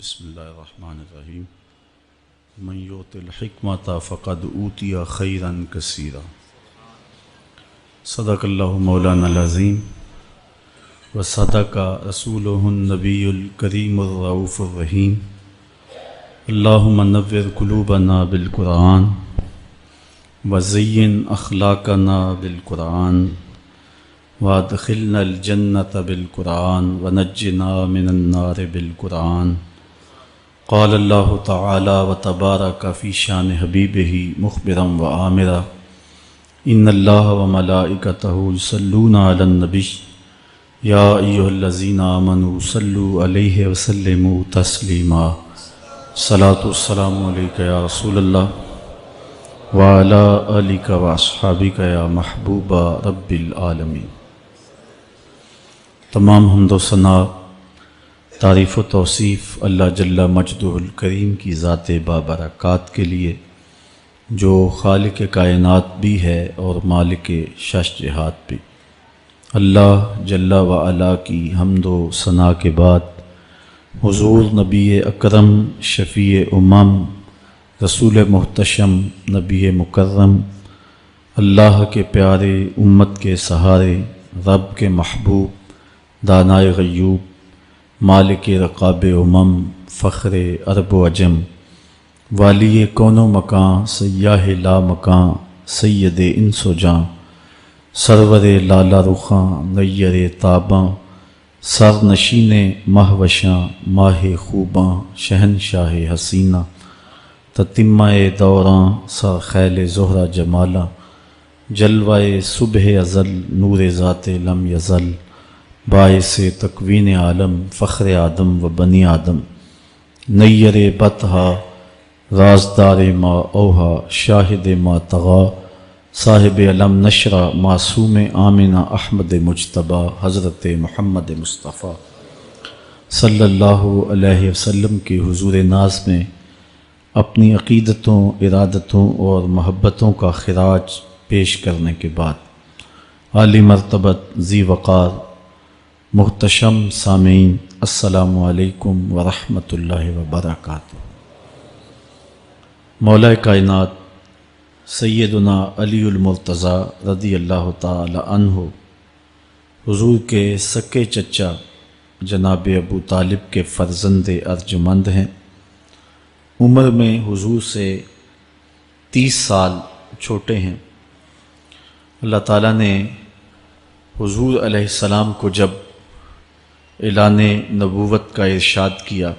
بسم اللہ الرحمن الرحیم من یؤت الحکمۃ فقد اوتی خیرا کثیرا صدق اللہ مولانا العظیم وصدق رسولہ النبی الکریم الرؤوف الرحیم اللہم نور قلوبنا بالقرآن وزین اخلاقنا بالقرآن وادخلنا الجنۃ بالقرآن ونجنا من النار بالقرآن قال اللہ تعالی وتبارک فی شان حبیبہ مخبرا وآمرا ان اللہ وملائکتہ یصلون علی النبی یا ایھا الذین آمنوا صلوا علیہ وسلموا تسلیما صلاۃ والسلام علیک یا رسول اللہ وعلی آلک واصحابک یا محبوب رب العالمین۔ تمام حمد و ثنا تعریف و توصیف اللہ جل مجدہ الکریم کی ذات بابرکات کے لیے، جو خالق کائنات بھی ہے اور مالک شش جہات بھی۔ اللہ جل وعلا کی حمد و ثنا کے بعد حضور نبی اکرم شفیع امم رسول محتشم نبی مکرم اللہ کے پیارے امت کے سہارے رب کے محبوب دانائے غیوب مالک رقاب امم فخر عرب و عجم والی کون و مکان سیاہ لا مکان سید انس و جاں سرور لالا رخاں نیر تاباں سر نشین مہوشاں ماہ خوباں شہنشاہ حسینہ تتمہ دوراں سر خیل زہرہ جمالاں جلوہ صبح ازل نور ذات لم یزل باعث تکوین عالم فخر آدم و بنی آدم نیر بطحا رازدار ما اوہا شاہد ما طغا صاحب علم نشرہ معصوم آمنہ احمد مجتبیٰ حضرت محمد مصطفیٰ صلی اللہ علیہ وسلم کے حضور ناز میں اپنی عقیدتوں ارادتوں اور محبتوں کا خراج پیش کرنے کے بعد عالی مرتبت ذی وقار محتشم سامعین السلام علیکم ورحمۃ اللہ وبرکاتہ۔ مولا کائنات سیدنا علی المرتضیٰ رضی اللہ تعالی عنہ حضور کے سکے چچا جناب ابو طالب کے فرزند ارجمند ہیں۔ عمر میں حضور سے 30 سال چھوٹے ہیں۔ اللہ تعالیٰ نے حضور علیہ السلام کو جب اعلان نبوت کا ارشاد کیا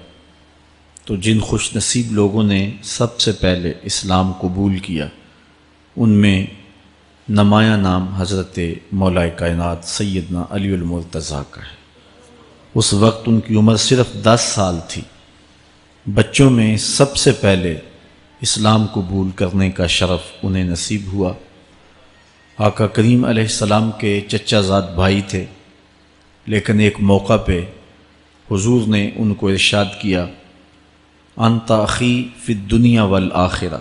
تو جن خوش نصیب لوگوں نے سب سے پہلے اسلام قبول کیا ان میں نمایاں نام حضرت مولا کائنات سیدنا علی المرتضیٰ کا ہے۔ اس وقت ان کی عمر صرف 10 سال تھی۔ بچوں میں سب سے پہلے اسلام قبول کرنے کا شرف انہیں نصیب ہوا۔ آقا کریم علیہ السلام کے چچا زاد بھائی تھے، لیکن ایک موقع پہ حضور نے ان کو ارشاد کیا انت اخی فی الدنیا والآخرہ،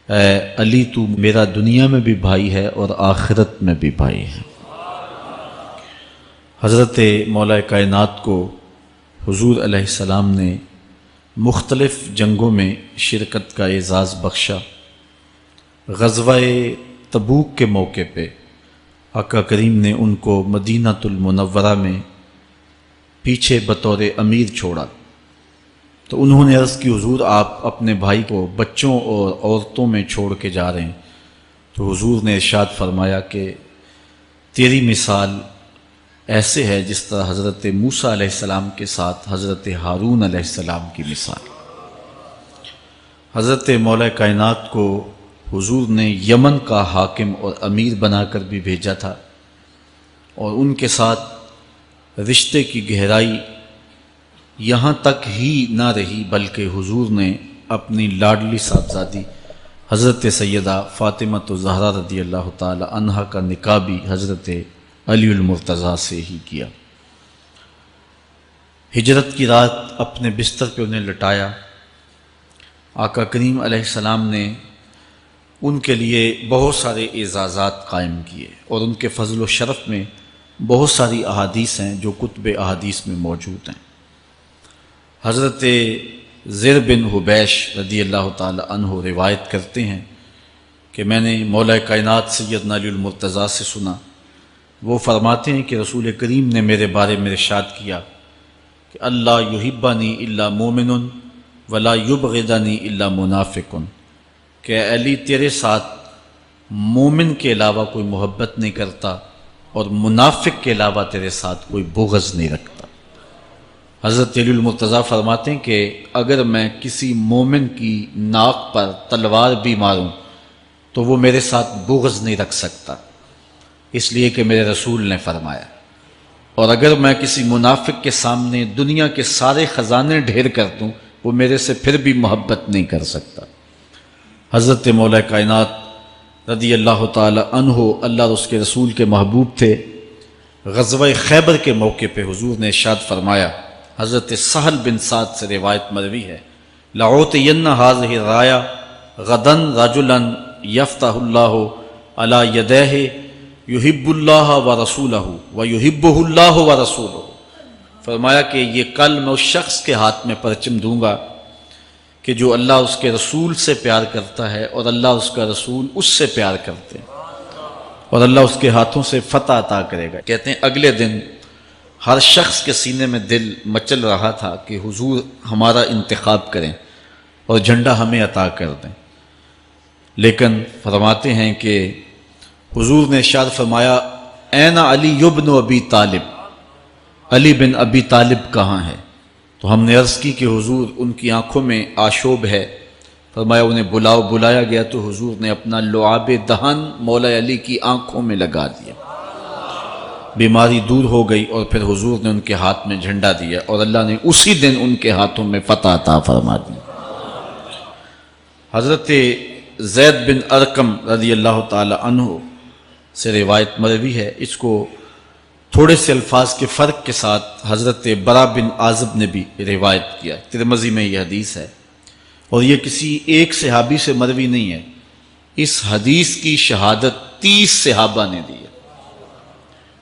اے علی تو میرا دنیا میں بھی بھائی ہے اور آخرت میں بھی بھائی ہے۔ حضرت مولا کائنات کو حضور علیہ السلام نے مختلف جنگوں میں شرکت کا اعزاز بخشا۔ غزوہ تبوک کے موقع پہ آقا کریم نے ان کو مدینۃ المنورہ میں پیچھے بطور امیر چھوڑا، تو انہوں نے عرض کی حضور آپ اپنے بھائی کو بچوں اور عورتوں میں چھوڑ کے جا رہے ہیں، تو حضور نے ارشاد فرمایا کہ تیری مثال ایسے ہے جس طرح حضرت موسیٰ علیہ السلام کے ساتھ حضرت ہارون علیہ السلام کی مثال۔ حضرت مولا کائنات کو حضور نے یمن کا حاکم اور امیر بنا کر بھی بھیجا تھا، اور ان کے ساتھ رشتے کی گہرائی یہاں تک ہی نہ رہی بلکہ حضور نے اپنی لاڈلی صاحبزادی حضرت سیدہ فاطمہ الزہرا رضی اللہ تعالی عنہا کا نکاح بھی حضرت علی المرتضیٰ سے ہی کیا۔ ہجرت کی رات اپنے بستر پہ انہیں لٹایا۔ آقا کریم علیہ السلام نے ان کے لیے بہت سارے اعزازات قائم کیے، اور ان کے فضل و شرف میں بہت ساری احادیث ہیں جو کتب احادیث میں موجود ہیں۔ حضرت زر بن حبیش رضی اللہ تعالی عنہ روایت کرتے ہیں کہ میں نے مولا کائنات سیدنا علی المرتضیٰ سے سنا، وہ فرماتے ہیں کہ رسول کریم نے میرے بارے میں ارشاد کیا کہ اللہ یحبنی الا مومن ولا یبغضنی الا منافق، کہ اے علی تیرے ساتھ مومن کے علاوہ کوئی محبت نہیں کرتا اور منافق کے علاوہ تیرے ساتھ کوئی بغض نہیں رکھتا۔ حضرت علی المرتضیٰ فرماتے ہیں کہ اگر میں کسی مومن کی ناک پر تلوار بھی ماروں تو وہ میرے ساتھ بغض نہیں رکھ سکتا، اس لیے کہ میرے رسول نے فرمایا، اور اگر میں کسی منافق کے سامنے دنیا کے سارے خزانے ڈھیر کر دوں وہ میرے سے پھر بھی محبت نہیں کر سکتا۔ حضرت مولا کائنات رضی اللہ تعالی عنہ اللہ اور اس کے رسول کے محبوب تھے۔ غزوہ خیبر کے موقع پہ حضور نے ارشاد فرمایا، حضرت سہل بن سعد سے روایت مروی ہے، لَأُعْطِيَنَّ هَذِهِ الرَّايَةَ غَدًا رَجُلًا يَفْتَحُ اللَّهُ عَلَى يَدَيْهِ يُحِبُّ اللَّهَ وَرَسُولَهُ وَيُحِبُّهُ اللَّهُ وَرَسُولُهُ۔ فرمایا کہ یہ کل میں اس شخص کے ہاتھ میں پرچم دوں گا کہ جو اللہ اس کے رسول سے پیار کرتا ہے اور اللہ اس کا رسول اس سے پیار کرتے ہیں، اور اللہ اس کے ہاتھوں سے فتح عطا کرے گا۔ کہتے ہیں اگلے دن ہر شخص کے سینے میں دل مچل رہا تھا کہ حضور ہمارا انتخاب کریں اور جھنڈا ہمیں عطا کر دیں، لیکن فرماتے ہیں کہ حضور نے ارشاد فرمایا، این علی ابن ابی طالب، علی بن ابی طالب کہاں ہے؟ تو ہم نے عرض کی کہ حضور ان کی آنکھوں میں آشوب ہے۔ فرمایا انہیں بلاؤ۔ بلایا گیا تو حضور نے اپنا لعاب دہن مولا علی کی آنکھوں میں لگا دیا، بیماری دور ہو گئی، اور پھر حضور نے ان کے ہاتھ میں جھنڈا دیا اور اللہ نے اسی دن ان کے ہاتھوں میں فتح عطا فرما دی۔ حضرت زید بن ارقم رضی اللہ تعالی عنہ سے روایت مروی ہے، اس کو تھوڑے سے الفاظ کے فرق کے ساتھ حضرت برا بن عازب نے بھی روایت کیا، ترمذی میں یہ حدیث ہے، اور یہ کسی ایک صحابی سے مروی نہیں ہے، اس حدیث کی شہادت 30 صحابہ نے دی ہے۔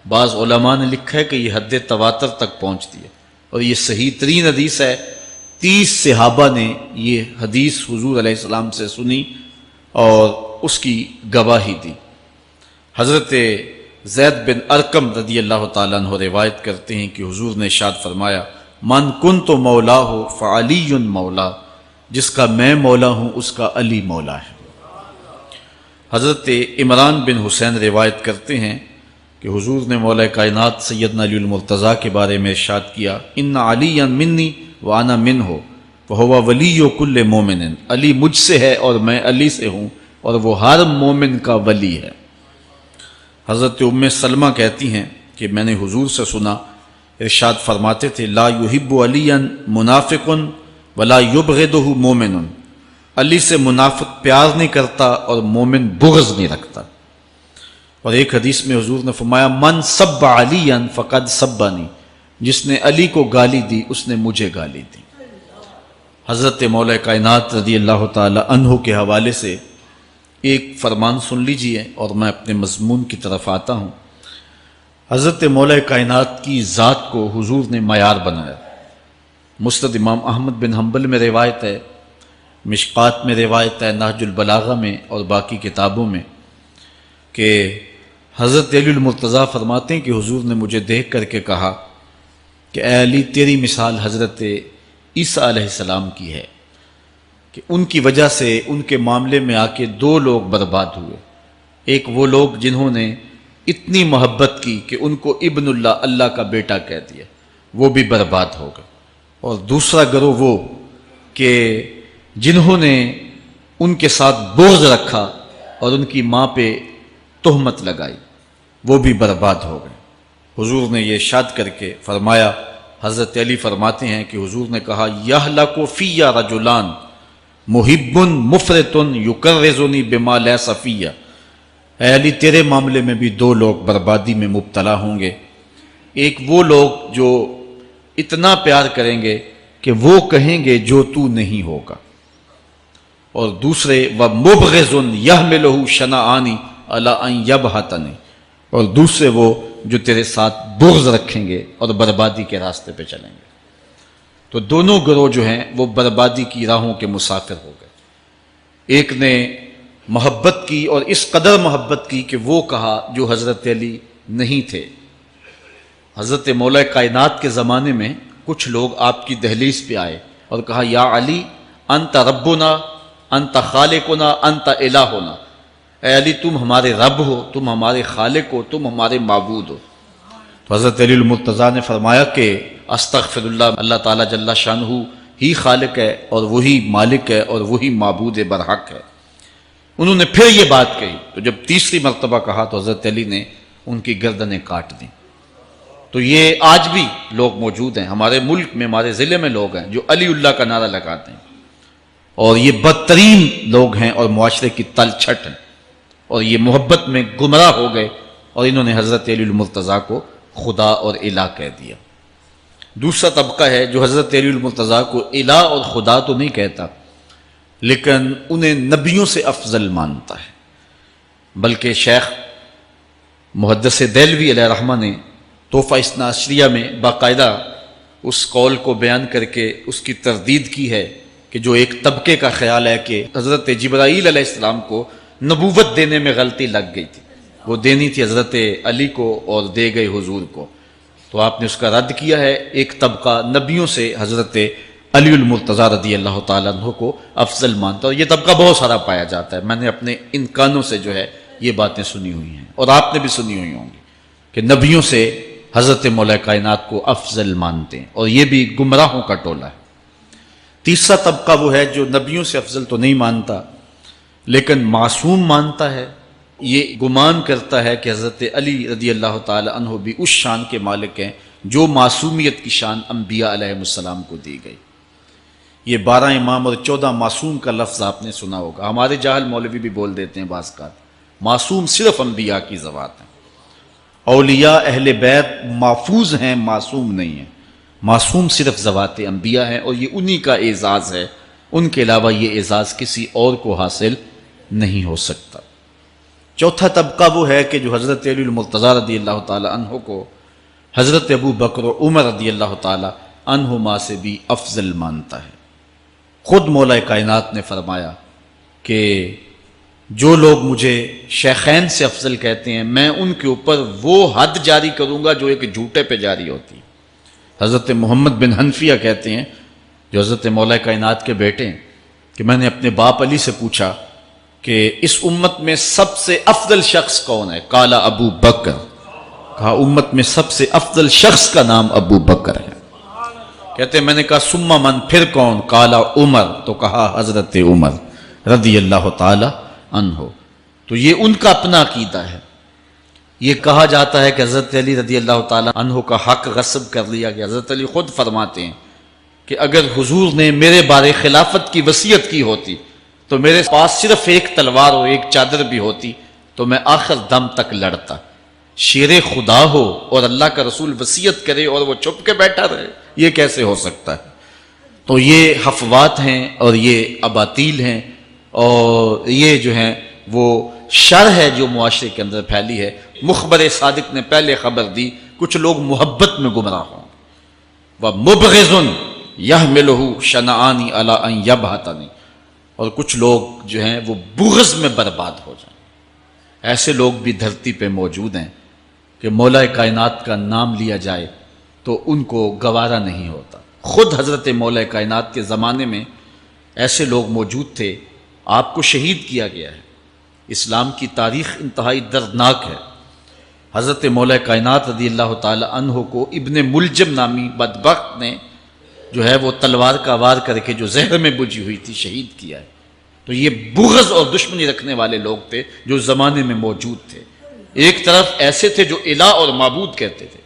بعض علماء نے لکھا ہے کہ یہ حد تواتر تک پہنچتی ہے، اور یہ صحیح ترین حدیث ہے۔ 30 صحابہ نے یہ حدیث حضور علیہ السلام سے سنی اور اس کی گواہی دی۔ حضرت زید بن ارقم رضی اللہ تعالیٰ عنہ روایت کرتے ہیں کہ حضور نے ارشاد فرمایا، من کنت مولاہ فعلی مولا، جس کا میں مولا ہوں اس کا علی مولا ہے۔ حضرت عمران بن حسین روایت کرتے ہیں کہ حضور نے مولا کائنات سیدنا علی المرتضیٰ کے بارے میں ارشاد کیا، ان علی منی وانا منہ وہو ولی کل مومن، علی مجھ سے ہے اور میں علی سے ہوں، اور وہ ہر مومن کا ولی ہے۔ حضرت ام سلمہ کہتی ہیں کہ میں نے حضور سے سنا، ارشاد فرماتے تھے، لا یحب علی منافق ولا یبغضہ مومن، علی سے منافق پیار نہیں کرتا اور مومن بغض نہیں رکھتا۔ اور ایک حدیث میں حضور نے فرمایا، من سب علی فقد سبنی، جس نے علی کو گالی دی اس نے مجھے گالی دی۔ حضرت مولا کائنات رضی اللہ تعالی عنہ کے حوالے سے ایک فرمان سن لیجئے اور میں اپنے مضمون کی طرف آتا ہوں۔ حضرت مولا کائنات کی ذات کو حضور نے معیار بنایا۔ مسند امام احمد بن حنبل میں روایت ہے، مشکات میں روایت ہے، نہج البلاغہ میں اور باقی کتابوں میں، کہ حضرت علی المرتضیٰ فرماتے ہیں کہ حضور نے مجھے دیکھ کر کے کہا کہ اے علی، تیری مثال حضرت عیسیٰ علیہ السلام کی ہے کہ ان کی وجہ سے ان کے معاملے میں آ کے 2 لوگ برباد ہوئے۔ ایک وہ لوگ جنہوں نے اتنی محبت کی کہ ان کو ابن اللہ، اللہ کا بیٹا کہہ دیا، وہ بھی برباد ہو گئے، اور دوسرا گروہ وہ کہ جنہوں نے ان کے ساتھ بغض رکھا اور ان کی ماں پہ تہمت لگائی، وہ بھی برباد ہو گئے۔ حضور نے یہ ارشاد کر کے فرمایا، حضرت علی فرماتے ہیں کہ حضور نے کہا، یہلک فی رجلان محب مفرط یکرزنی بما لیس فی، اے علی تیرے معاملے میں بھی 2 لوگ بربادی میں مبتلا ہوں گے۔ ایک وہ لوگ جو اتنا پیار کریں گے کہ وہ کہیں گے جو تو نہیں ہوگا، اور دوسرے ومبغض یحملہ شنآن علی ان یبہتنی، اور دوسرے وہ جو تیرے ساتھ بغض رکھیں گے اور بربادی کے راستے پہ چلیں گے۔ تو دونوں گروہ جو ہیں وہ بربادی کی راہوں کے مسافر ہو گئے۔ ایک نے محبت کی اور اس قدر محبت کی کہ وہ کہا جو حضرت علی نہیں تھے۔ حضرت مولا کائنات کے زمانے میں کچھ لوگ آپ کی دہلیز پہ آئے اور کہا یا علی انت ربنا انت خالقنا انت الہنا، اے علی تم ہمارے رب ہو، تم ہمارے خالق ہو، تم ہمارے معبود ہو۔ تو حضرت علی المرتضیٰ نے فرمایا کہ استغفر اللہ، اللہ تعالیٰ جل شانہ ہی خالق ہے اور وہی مالک ہے اور وہی معبود برحق ہے۔ انہوں نے پھر یہ بات کہی تو جب تیسری مرتبہ کہا تو حضرت علی نے ان کی گردنیں کاٹ دیں۔ تو یہ آج بھی لوگ موجود ہیں ہمارے ملک میں، ہمارے ضلع میں لوگ ہیں جو علی اللہ کا نعرہ لگاتے ہیں، اور یہ بدترین لوگ ہیں اور معاشرے کی تل چھٹ ہیں، اور یہ محبت میں گمراہ ہو گئے اور انہوں نے حضرت علی المرتضیٰ کو خدا اور الہ کہہ دیا۔ دوسرا طبقہ ہے جو حضرت علی المرتضیٰ کو الہ اور خدا تو نہیں کہتا، لیکن انہیں نبیوں سے افضل مانتا ہے۔ بلکہ شیخ محدث دہلوی علیہ رحمہ نے تحفہ اثنا عشریہ میں باقاعدہ اس قول کو بیان کر کے اس کی تردید کی ہے کہ جو ایک طبقے کا خیال ہے کہ حضرت جبرائیل علیہ السلام کو نبوت دینے میں غلطی لگ گئی تھی، وہ دینی تھی حضرت علی کو اور دے گئے حضور کو، تو آپ نے اس کا رد کیا ہے۔ ایک طبقہ نبیوں سے حضرت علی المرتضیٰ رضی اللہ تعالیٰ عنہ کو افضل مانتا ہے، اور یہ طبقہ بہت سارا پایا جاتا ہے۔ میں نے اپنے ان کانوں سے جو ہے یہ باتیں سنی ہوئی ہیں، اور آپ نے بھی سنی ہوئی ہوں گی کہ نبیوں سے حضرت مولا کائنات کو افضل مانتے ہیں، اور یہ بھی گمراہوں کا ٹولہ ہے۔ تیسرا طبقہ وہ ہے جو نبیوں سے افضل تو نہیں مانتا لیکن معصوم مانتا ہے، یہ گمان کرتا ہے کہ حضرت علی رضی اللہ تعالی عنہ بھی اس شان کے مالک ہیں جو معصومیت کی شان انبیاء علیہ السلام کو دی گئی۔ یہ 12 امام اور 14 معصوم کا لفظ آپ نے سنا ہوگا، ہمارے جاہل مولوی بھی بول دیتے ہیں بعض کا، معصوم صرف انبیاء کی ذوات ہیں، اولیاء اہل بیت محفوظ ہیں، معصوم نہیں ہیں۔ معصوم صرف ذوات انبیاء ہیں، اور یہ انہی کا اعزاز ہے، ان کے علاوہ یہ اعزاز کسی اور کو حاصل نہیں ہو سکتا۔ چوتھا طبقہ وہ ہے کہ جو حضرت علی المرتضیٰ رضی اللہ تعالی عنہ کو حضرت ابو بکر و عمر رضی اللہ تعالی عنہما سے بھی افضل مانتا ہے۔ خود مولا کائنات نے فرمایا کہ جو لوگ مجھے شیخین سے افضل کہتے ہیں میں ان کے اوپر وہ حد جاری کروں گا جو ایک جھوٹے پہ جاری ہوتی ہے۔ حضرت محمد بن حنفیہ کہتے ہیں جو حضرت مولا کائنات کے بیٹے ہیں کہ میں نے اپنے باپ علی سے پوچھا کہ اس امت میں سب سے افضل شخص کون ہے؟ قالا ابو بکر، کہا امت میں سب سے افضل شخص کا نام ابو بکر ہے۔ کہتے ہیں میں نے کہا ثم من، پھر کون؟ قالا عمر، تو کہا حضرت عمر رضی اللہ تعالی عنہ۔ تو یہ ان کا اپنا عقیدہ ہے۔ یہ کہا جاتا ہے کہ حضرت علی رضی اللہ تعالی عنہ کا حق غصب کر لیا گیا۔ حضرت علی خود فرماتے ہیں کہ اگر حضور نے میرے بارے خلافت کی وصیت کی ہوتی تو میرے پاس صرف ایک تلوار اور ایک چادر بھی ہوتی تو میں آخر دم تک لڑتا۔ شیر خدا ہو اور اللہ کا رسول وصیت کرے اور وہ چھپ کے بیٹھا رہے، یہ کیسے ہو سکتا ہے؟ تو یہ حفوات ہیں اور یہ اباطیل ہیں، اور یہ جو ہیں وہ شر ہے جو معاشرے کے اندر پھیلی ہے۔ مخبر صادق نے پہلے خبر دی کچھ لوگ محبت میں گمراہ ہوں، وَمُبْغِضٌ يَحْمِلُهُ شَنَآنِ عَلَىٰ أَن يَبْهَتَنِ، اور کچھ لوگ جو ہیں وہ بغض میں برباد ہو جائیں۔ ایسے لوگ بھی دھرتی پہ موجود ہیں کہ مولا کائنات کا نام لیا جائے تو ان کو گوارا نہیں ہوتا۔ خود حضرت مولا کائنات کے زمانے میں ایسے لوگ موجود تھے، آپ کو شہید کیا گیا ہے۔ اسلام کی تاریخ انتہائی دردناک ہے۔ حضرت مولا کائنات رضی اللہ تعالی عنہ کو ابن ملجم نامی بدبخت نے جو ہے وہ تلوار کا وار کر کے جو زہر میں بجھی ہوئی تھی شہید کیا ہے۔ تو یہ بغض اور دشمنی رکھنے والے لوگ تھے جو زمانے میں موجود تھے۔ ایک طرف ایسے تھے جو الہ اور معبود کہتے تھے،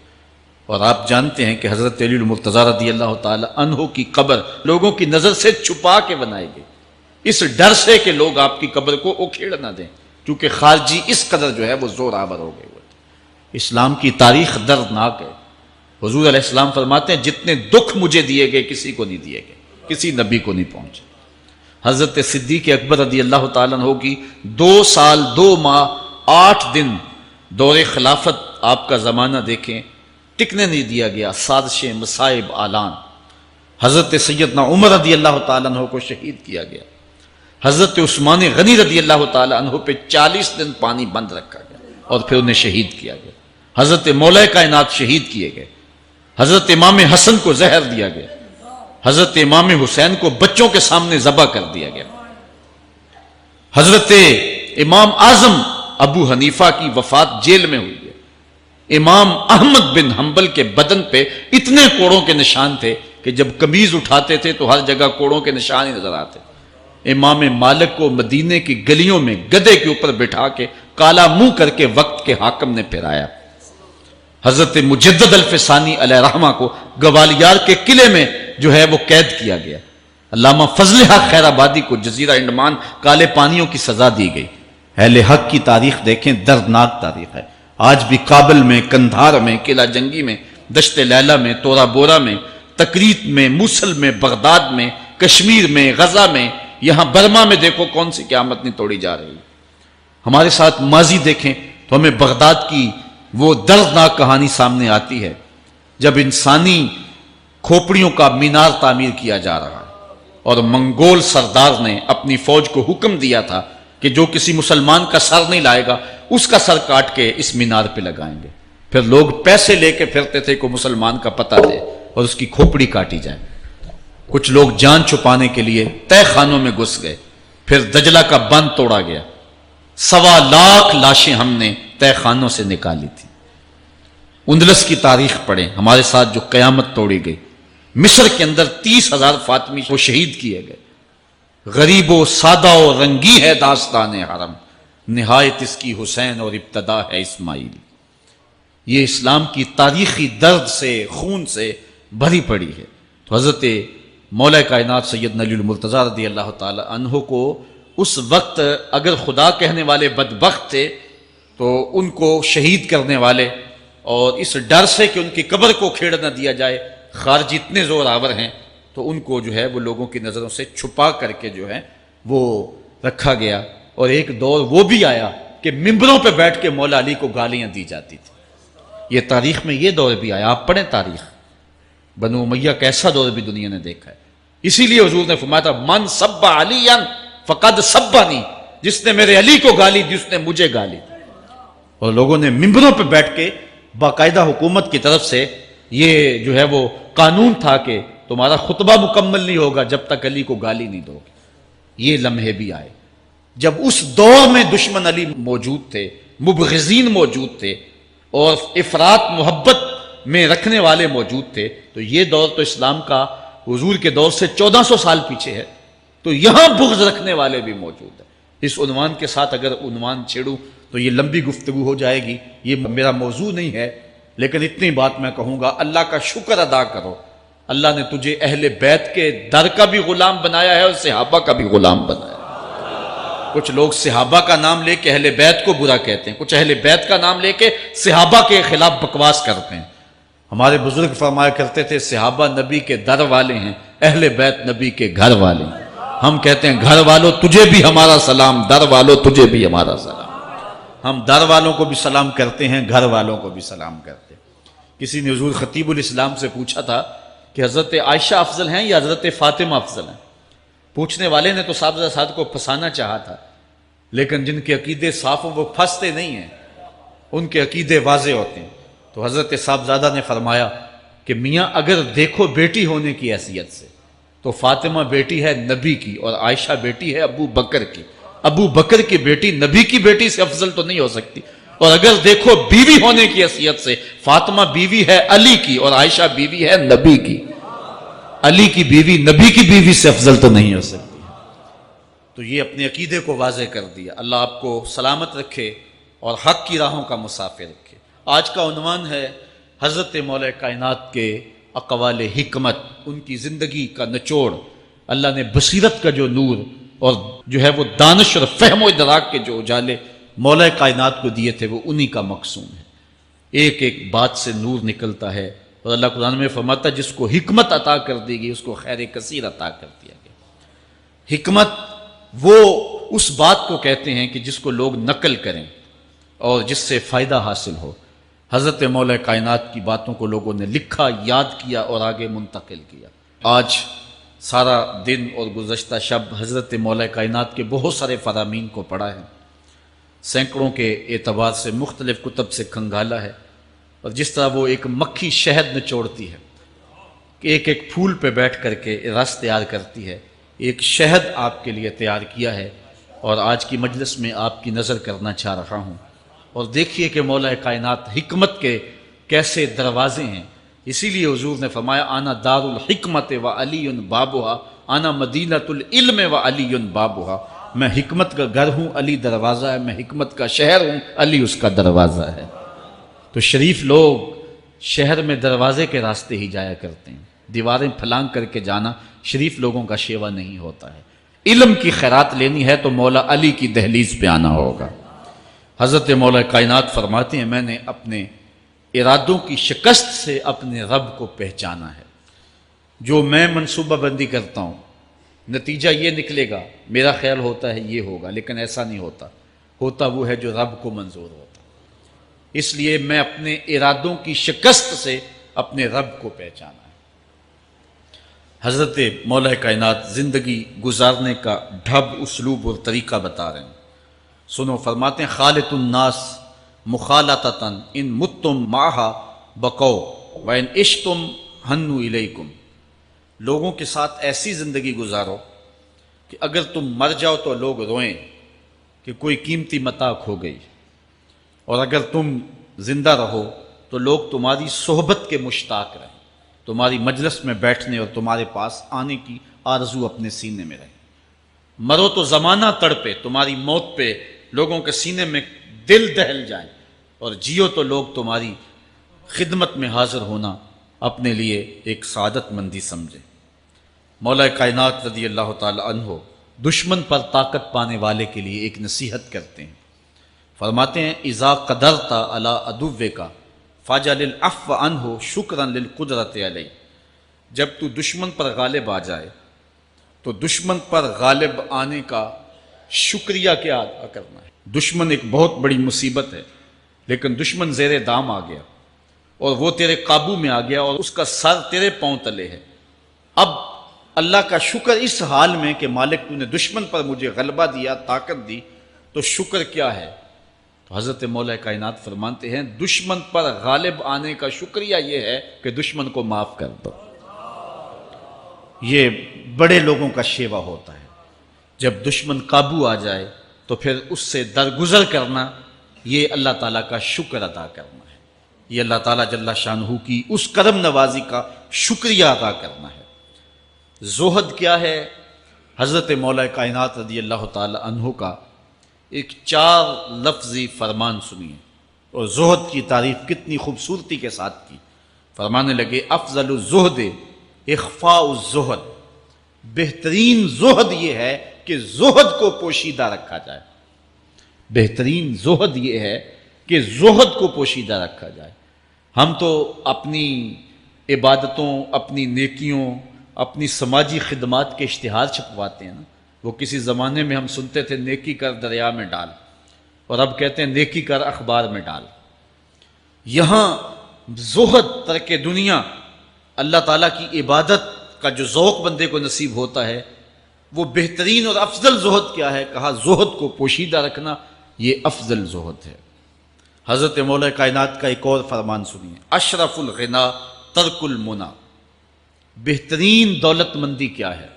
اور آپ جانتے ہیں کہ حضرت علی المرتضیٰ رضی اللہ تعالی عنہ کی قبر لوگوں کی نظر سے چھپا کے بنائی گئی، اس ڈر سے کہ لوگ آپ کی قبر کو اکھیڑ نہ دیں، کیونکہ خارجی اس قدر جو ہے وہ زور آور ہو گئے ہوئے تھے۔ اسلام کی تاریخ دردناک ہے۔ حضور علیہ السلام فرماتے ہیں جتنے دکھ مجھے دیے گئے کسی کو نہیں دیے گئے، کسی نبی کو نہیں پہنچے۔ حضرت صدیق اکبر رضی اللہ تعالیٰ عنہ کی 2 سال 2 ماہ 8 دن دور خلافت، آپ کا زمانہ دیکھیں، ٹکنے نہیں دیا گیا، سازشیں، مصائب، اعلان۔ حضرت سیدنا عمر رضی اللہ تعالیٰ عنہ کو شہید کیا گیا، حضرت عثمان غنی رضی اللہ تعالیٰ عنہ پہ 40 دن پانی بند رکھا گیا اور پھر انہیں شہید کیا گیا، حضرت مولا کائنات شہید کیے گئے، حضرت امام حسن کو زہر دیا گیا، حضرت امام حسین کو بچوں کے سامنے ذبح کر دیا گیا، حضرت امام اعظم ابو حنیفہ کی وفات جیل میں ہوئی ہے، امام احمد بن حنبل کے بدن پہ اتنے کوڑوں کے نشان تھے کہ جب قمیض اٹھاتے تھے تو ہر جگہ کوڑوں کے نشان ہی نظر آتے۔ امام مالک کو مدینے کی گلیوں میں گدھے کے اوپر بٹھا کے کالا منہ کر کے وقت کے حاکم نے پھرایا۔ حضرت مجدد الفسانی علیہ رحمہ کو گوالیار کے قلعے میں جو ہے وہ قید کیا گیا۔ علامہ فضل حق خیر آبادی کو جزیرہ انڈمان کالے پانیوں کی سزا دی گئی۔ اہل حق کی تاریخ دیکھیں، دردناک تاریخ ہے۔ آج بھی کابل میں، کندھار میں، قلعہ جنگی میں، دشت لیلہ میں، تورا بورا میں، تکریت میں، موصل میں، بغداد میں، کشمیر میں، غزہ میں، یہاں برما میں دیکھو کون سی قیامت نہیں توڑی جا رہی۔ ہمارے ساتھ ماضی دیکھیں تو ہمیں بغداد کی وہ دردناک کہانی سامنے آتی ہے جب انسانی کھوپڑیوں کا مینار تعمیر کیا جا رہا ہے اور منگول سردار نے اپنی فوج کو حکم دیا تھا کہ جو کسی مسلمان کا سر نہیں لائے گا اس کا سر کاٹ کے اس مینار پہ لگائیں گے۔ پھر لوگ پیسے لے کے پھرتے تھے کہ مسلمان کا پتہ دے اور اس کی کھوپڑی کاٹی جائے۔ کچھ لوگ جان چھپانے کے لیے تہہ خانوں میں گھس گئے، پھر دجلہ کا بند توڑا گیا، 1.25 لاکھ لاشیں ہم نے تہہ خانوں سے نکالی تھی۔ اندلس کی تاریخ پڑھیں، ہمارے ساتھ جو قیامت توڑی گئی۔ مصر کے اندر 30,000 فاطمی کو شہید کیے گئے۔ غریب و سادہ و رنگی ہے داستان حرم، نہایت اس کی حسین اور ابتدا ہے اسماعیل۔ یہ اسلام کی تاریخی درد سے، خون سے بھری پڑی ہے۔ تو حضرت مولا کائنات سیدنا علی المرتضی رضی اللہ تعالی عنہ کو اس وقت اگر خدا کہنے والے بدبخت تھے تو ان کو شہید کرنے والے اور اس ڈر سے کہ ان کی قبر کو کھیڑ نہ دیا جائے خارجی اتنے زور آور ہیں تو ان کو جو ہے وہ لوگوں کی نظروں سے چھپا کر کے جو ہے وہ رکھا گیا۔ اور ایک دور وہ بھی آیا کہ ممبروں پہ بیٹھ کے مولا علی کو گالیاں دی جاتی تھی۔ یہ تاریخ میں یہ دور بھی آیا، آپ پڑھیں تاریخ، بنو امیہ کا ایسا دور بھی دنیا نے دیکھا ہے۔ اسی لیے حضور نے فرمایا تھا من سب علی فقد سبنی، جس نے میرے علی کو گالی دی اس نے مجھے گالی دی۔ اور لوگوں نے ممبروں پہ بیٹھ کے باقاعدہ حکومت کی طرف سے یہ جو ہے وہ قانون تھا کہ تمہارا خطبہ مکمل نہیں ہوگا جب تک علی کو گالی نہیں دو گے۔ یہ لمحے بھی آئے جب اس دور میں دشمن علی موجود تھے، مبغضین موجود تھے اور افراط محبت میں رکھنے والے موجود تھے۔ تو یہ دور تو اسلام کا حضور کے دور سے 1400 سال پیچھے ہے، تو یہاں بغض رکھنے والے بھی موجود ہیں۔ اس عنوان کے ساتھ اگر عنوان چھیڑوں تو یہ لمبی گفتگو ہو جائے گی، یہ میرا موضوع نہیں ہے، لیکن اتنی بات میں کہوں گا، اللہ کا شکر ادا کرو، اللہ نے تجھے اہل بیت کے در کا بھی غلام بنایا ہے اور صحابہ کا بھی غلام بنایا ہے۔ کچھ لوگ صحابہ کا نام لے کے اہل بیت کو برا کہتے ہیں، کچھ اہل بیت کا نام لے کے صحابہ کے خلاف بکواس کرتے ہیں۔ ہمارے بزرگ فرمایا کرتے تھے صحابہ نبی کے در والے ہیں، اہل بیت نبی کے گھر والے ہیں۔ ہم کہتے ہیں گھر والوں تجھے بھی ہمارا سلام، در والوں تجھے بھی ہمارا سلام۔ ہم در والوں کو بھی سلام کرتے ہیں، گھر والوں کو بھی سلام کرتے ہیں۔ کسی نے حضور خطیب الاسلام سے پوچھا تھا کہ حضرت عائشہ افضل ہیں یا حضرت فاطمہ افضل ہیں؟ پوچھنے والے نے تو صاحب کو پھنسانا چاہا تھا، لیکن جن کے عقیدے صاف ہوں وہ پھنستے نہیں ہیں، ان کے عقیدے واضح ہوتے ہیں۔ تو حضرت صاحبزادہ نے فرمایا کہ میاں اگر دیکھو بیٹی ہونے کی حیثیت سے تو فاطمہ بیٹی ہے نبی کی اور عائشہ بیٹی ہے ابو بکر کی۔ ابو بکر کی بیٹی نبی کی بیٹی سے افضل تو نہیں ہو سکتی۔ اور اگر دیکھو بیوی ہونے کی حیثیت سے فاطمہ بیوی ہے علی کی اور عائشہ بیوی ہے نبی کی، علی کی بیوی نبی کی بیوی سے افضل تو نہیں ہو سکتی۔ تو یہ اپنے عقیدے کو واضح کر دیا۔ اللہ آپ کو سلامت رکھے اور حق کی راہوں کا مسافر رکھے۔ آج کا عنوان ہے حضرت مولا کائنات کے اقوال حکمت، ان کی زندگی کا نچوڑ۔ اللہ نے بصیرت کا جو نور اور جو ہے وہ دانش اور فہم و ادراک کے جو اجالے مولا کائنات کو دیے تھے وہ انہی کا مقصود ہے۔ ایک ایک بات سے نور نکلتا ہے، اور اللہ قرآن میں فرماتا ہے جس کو حکمت عطا کر دی گئی اس کو خیر کثیر عطا کر دیا گیا۔ حکمت وہ اس بات کو کہتے ہیں کہ جس کو لوگ نقل کریں اور جس سے فائدہ حاصل ہو۔ حضرت مولا کائنات کی باتوں کو لوگوں نے لکھا، یاد کیا اور آگے منتقل کیا۔ آج سارا دن اور گزشتہ شب حضرت مولا کائنات کے بہت سارے فرامین کو پڑھا ہے، سینکڑوں کے اعتبار سے مختلف کتب سے کھنگالا ہے، اور جس طرح وہ ایک مکھی شہد نچوڑتی ہے کہ ایک ایک پھول پہ بیٹھ کر کے رس تیار کرتی ہے، ایک شہد آپ کے لیے تیار کیا ہے، اور آج کی مجلس میں آپ کی نظر کرنا چاہ رہا ہوں۔ اور دیکھیے کہ مولا کائنات حکمت کے کیسے دروازے ہیں۔ اسی لیے حضور نے فرمایا آنا دار الحکمت و علی بابھا، آنا مدینۃ العلم و علی بابھا، میں حکمت کا گھر ہوں، علی دروازہ ہے، میں حکمت کا شہر ہوں، علی اس کا دروازہ ہے۔ تو شریف لوگ شہر میں دروازے کے راستے ہی جایا کرتے ہیں، دیواریں پھلانگ کر کے جانا شریف لوگوں کا شیوا نہیں ہوتا ہے۔ علم کی خیرات لینی ہے تو مولا علی کی دہلیز پہ آنا ہوگا۔ حضرت مولا کائنات فرماتے ہیں میں نے اپنے ارادوں کی شکست سے اپنے رب کو پہچانا ہے۔ جو میں منصوبہ بندی کرتا ہوں نتیجہ یہ نکلے گا، میرا خیال ہوتا ہے یہ ہوگا، لیکن ایسا نہیں ہوتا، ہوتا وہ ہے جو رب کو منظور ہوتا۔ اس لیے میں اپنے ارادوں کی شکست سے اپنے رب کو پہچانا ہے۔ حضرت مولا کائنات زندگی گزارنے کا ڈھب، اسلوب اور طریقہ بتا رہے ہیں، سنو۔ فرماتے ہیں خالط الناس مخالطتاً ان متم معہا بقو وان عشتم ہنو الیکم، لوگوں کے ساتھ ایسی زندگی گزارو کہ اگر تم مر جاؤ تو لوگ روئیں کہ کوئی قیمتی متاع کھو گئی، اور اگر تم زندہ رہو تو لوگ تمہاری صحبت کے مشتاق رہیں، تمہاری مجلس میں بیٹھنے اور تمہارے پاس آنے کی آرزو اپنے سینے میں رہے۔ مرو تو زمانہ تڑپے، تمہاری موت پہ لوگوں کے سینے میں دل دہل جائیں، اور جیو تو لوگ تمہاری خدمت میں حاضر ہونا اپنے لیے ایک سعادت مندی سمجھے۔ مولا کائنات رضی اللہ تعالی عنہ دشمن پر طاقت پانے والے کے لیے ایک نصیحت کرتے ہیں، فرماتے ہیں اذا قدرت علی عدوک فاجعل العفو عنہ شکرا للقدرت علیہ، جب تو دشمن پر غالب آ جائے تو دشمن پر غالب آنے کا شکریہ کیا ادا کرنا ہے۔ دشمن ایک بہت بڑی مصیبت ہے، لیکن دشمن زیر دام آ گیا اور وہ تیرے قابو میں آ گیا اور اس کا سر تیرے پاؤں تلے ہے۔ اب اللہ کا شکر اس حال میں کہ مالک تو نے دشمن پر مجھے غلبہ دیا، طاقت دی، تو شکر کیا ہے؟ تو حضرت مولا کائنات فرماتے ہیں دشمن پر غالب آنے کا شکریہ یہ ہے کہ دشمن کو معاف کر دو۔ یہ بڑے لوگوں کا شیوا ہوتا ہے، جب دشمن قابو آ جائے تو پھر اس سے درگزر کرنا، یہ اللہ تعالیٰ کا شکر ادا کرنا ہے، یہ اللہ تعالیٰ جل شانہ کی اس کرم نوازی کا شکریہ ادا کرنا ہے۔ زہد کیا ہے؟ حضرت مولا کائنات رضی اللہ تعالی عنہ کا ایک 4 لفظی فرمان سنیے، اور زہد کی تعریف کتنی خوبصورتی کے ساتھ کی۔ فرمانے لگے افضل الزہد اخفاء الزہد، بہترین زہد یہ ہے کہ زہد کو پوشیدہ رکھا جائے، بہترین زہد یہ ہے کہ زہد کو پوشیدہ رکھا جائے۔ ہم تو اپنی عبادتوں، اپنی نیکیوں، اپنی سماجی خدمات کے اشتہار چھپواتے ہیں نا۔ وہ کسی زمانے میں ہم سنتے تھے نیکی کر دریا میں ڈال، اور اب کہتے ہیں نیکی کر اخبار میں ڈال۔ یہاں زہد، ترک دنیا، اللہ تعالیٰ کی عبادت کا جو ذوق بندے کو نصیب ہوتا ہے، وہ بہترین اور افضل زہد کیا ہے؟ کہا زہد کو پوشیدہ رکھنا، یہ افضل زہد ہے۔ حضرت مولا کائنات کا ایک اور فرمان سنیے، اشرف الغنا ترک المنا، بہترین دولت مندی کیا ہے؟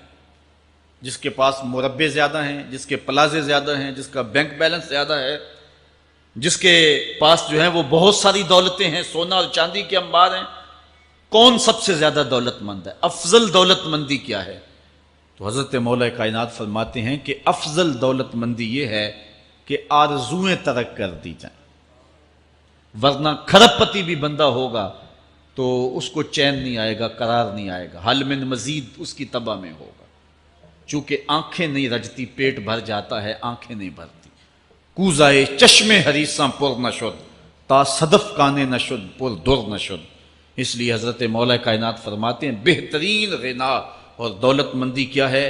جس کے پاس مربے زیادہ ہیں، جس کے پلازے زیادہ ہیں، جس کا بینک بیلنس زیادہ ہے، جس کے پاس جو ہے وہ بہت ساری دولتیں ہیں، سونا اور چاندی کے انبار ہیں، کون سب سے زیادہ دولت مند ہے؟ افضل دولت مندی کیا ہے؟ تو حضرت مولا کائنات فرماتے ہیں کہ افضل دولت مندی یہ ہے کہ آرزویں ترک کر دی جائیں، ورنہ کھرب پتی بھی بندہ ہوگا تو اس کو چین نہیں آئے گا، قرار نہیں آئے گا، حل من مزید اس کی تباہ میں ہوگا۔ چونکہ آنکھیں نہیں رجتی، پیٹ بھر جاتا ہے، آنکھیں نہیں بھرتی۔ کوزائے چشمے حریصاں پر نہ شد، تا صدف کانے نہ شد پر در نہ شد۔ اس لیے حضرت مولا کائنات فرماتے ہیں بہترین غنا اور دولت مندی کیا ہے؟